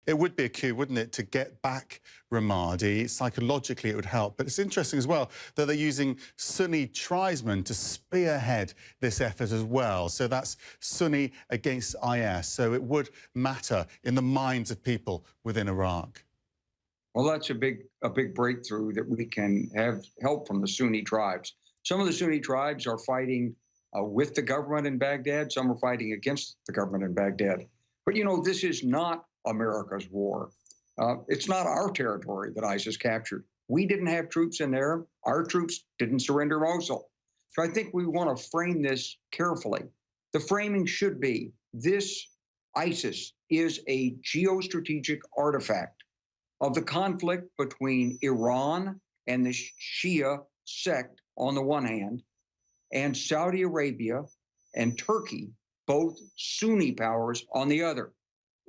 It would be a coup, wouldn't it, to get back Ramadi? Psychologically, it would help. But it's interesting as well that they're using Sunni tribesmen to spearhead this effort as well. So that's Sunni against IS. So it would matter in the minds of people within Iraq. Well, that's a big breakthrough that we can have help from the Sunni tribes. Some of the Sunni tribes are fighting with the government in Baghdad. Some are fighting against the government in Baghdad. But, you know, this is not America's war. It's not our territory that ISIS captured. We didn't have troops in there. Our troops didn't surrender Mosul. So I think we want to frame this carefully. The framing should be this: ISIS is a geostrategic artifact of the conflict between Iran and the Shia sect on the one hand, and Saudi Arabia and Turkey, both Sunni powers, on the other.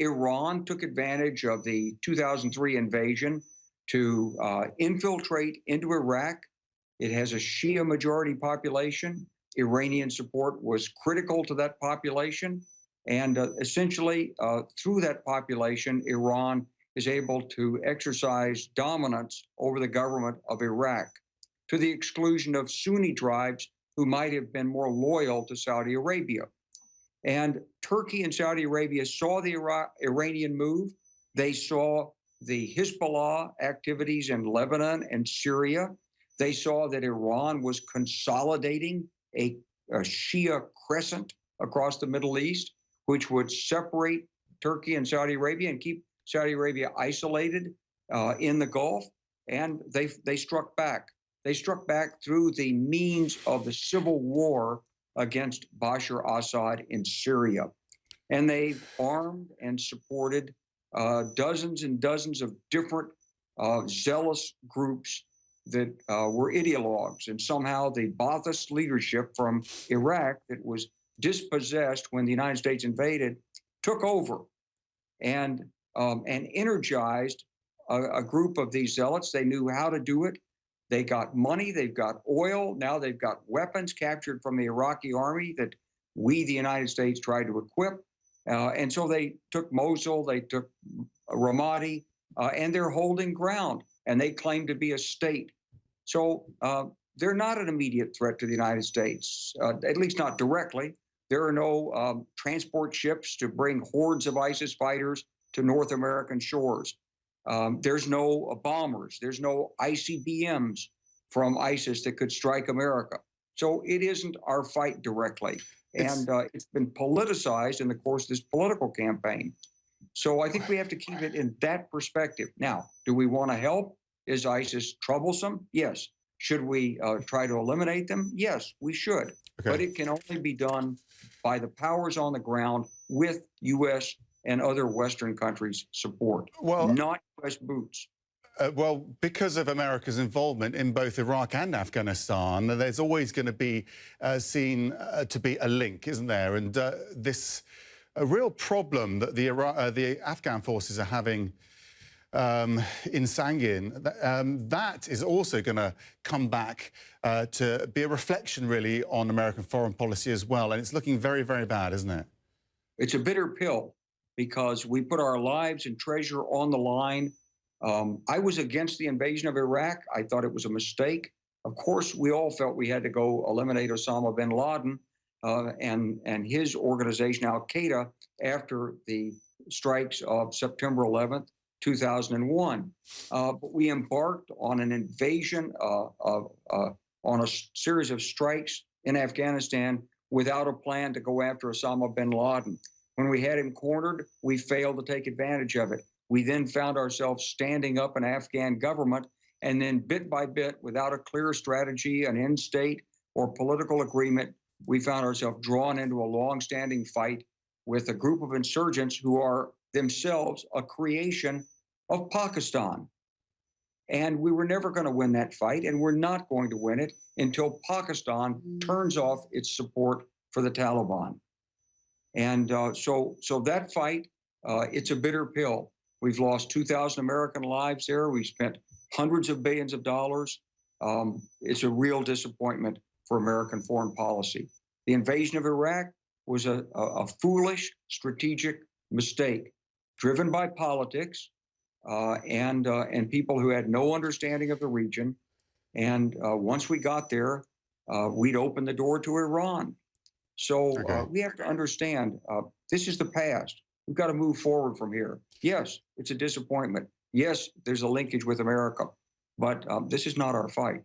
Iran took advantage of the 2003 invasion to infiltrate into Iraq. It has a Shia majority population. Iranian support was critical to that population. And essentially, through that population, Iran is able to exercise dominance over the government of Iraq, to the exclusion of Sunni tribes who might have been more loyal to Saudi Arabia. And Turkey and Saudi Arabia saw the Iranian move. They saw the Hezbollah activities in Lebanon and Syria. They saw that Iran was consolidating a Shia crescent across the Middle East, which would separate Turkey and Saudi Arabia and keep Saudi Arabia isolated in the Gulf. And they struck back. They struck back through the means of the civil war against Bashar Assad in Syria. And they armed and supported dozens and dozens of different zealous groups that were ideologues. And somehow the Ba'athist leadership from Iraq that was dispossessed when the United States invaded took over and energized a group of these zealots. They knew how to do it. They got money, they've got oil, now they've got weapons captured from the Iraqi army that we, the United States, tried to equip. And so they took Mosul, they took Ramadi, and they're holding ground, and they claim to be a state. So they're not an immediate threat to the United States, at least not directly. There are no transport ships to bring hordes of ISIS fighters to North American shores. There's no bombers. There's no ICBMs from ISIS that could strike America. So it isn't our fight directly. And it's been politicized in the course of this political campaign. So I think we have to keep it in that perspective. Now, do we want to help? Is ISIS troublesome? Yes. Should we try to eliminate them? Yes, we should. Okay. But it can only be done by the powers on the ground with U.S. and other Western countries' support, not U.S. boots. Well, because of America's involvement in both Iraq and Afghanistan, there's always going to be seen to be a link, isn't there? And this real problem that the Afghan forces are having in Sangin, that is also going to come back to be a reflection, really, on American foreign policy as well. And it's looking very, very bad, isn't it? It's a bitter pill, because we put our lives and treasure on the line. I was against the invasion of Iraq. I thought it was a mistake. Of course, we all felt we had to go eliminate Osama bin Laden and his organization, Al-Qaeda, after the strikes of September 11th, 2001. But we embarked on an invasion, on a series of strikes in Afghanistan without a plan to go after Osama bin Laden. When we had him cornered, we failed to take advantage of it. We then found ourselves standing up an Afghan government, and then bit by bit, without a clear strategy, an end state, or political agreement, we found ourselves drawn into a long-standing fight with a group of insurgents who are themselves a creation of Pakistan. And we were never going to win that fight, and we're not going to win it until Pakistan turns off its support for the Taliban. And so that fight, it's a bitter pill. We've lost 2,000 American lives there. We've spent hundreds of billions of dollars. It's a real disappointment for American foreign policy. The invasion of Iraq was a foolish strategic mistake. driven by politics and people who had no understanding of the region. And once we got there, we'd open the door to Iran. So Okay. we have to understand this is the past. We've got to move forward from here. Yes, it's a disappointment. Yes, there's a linkage with America, but this is not our fight.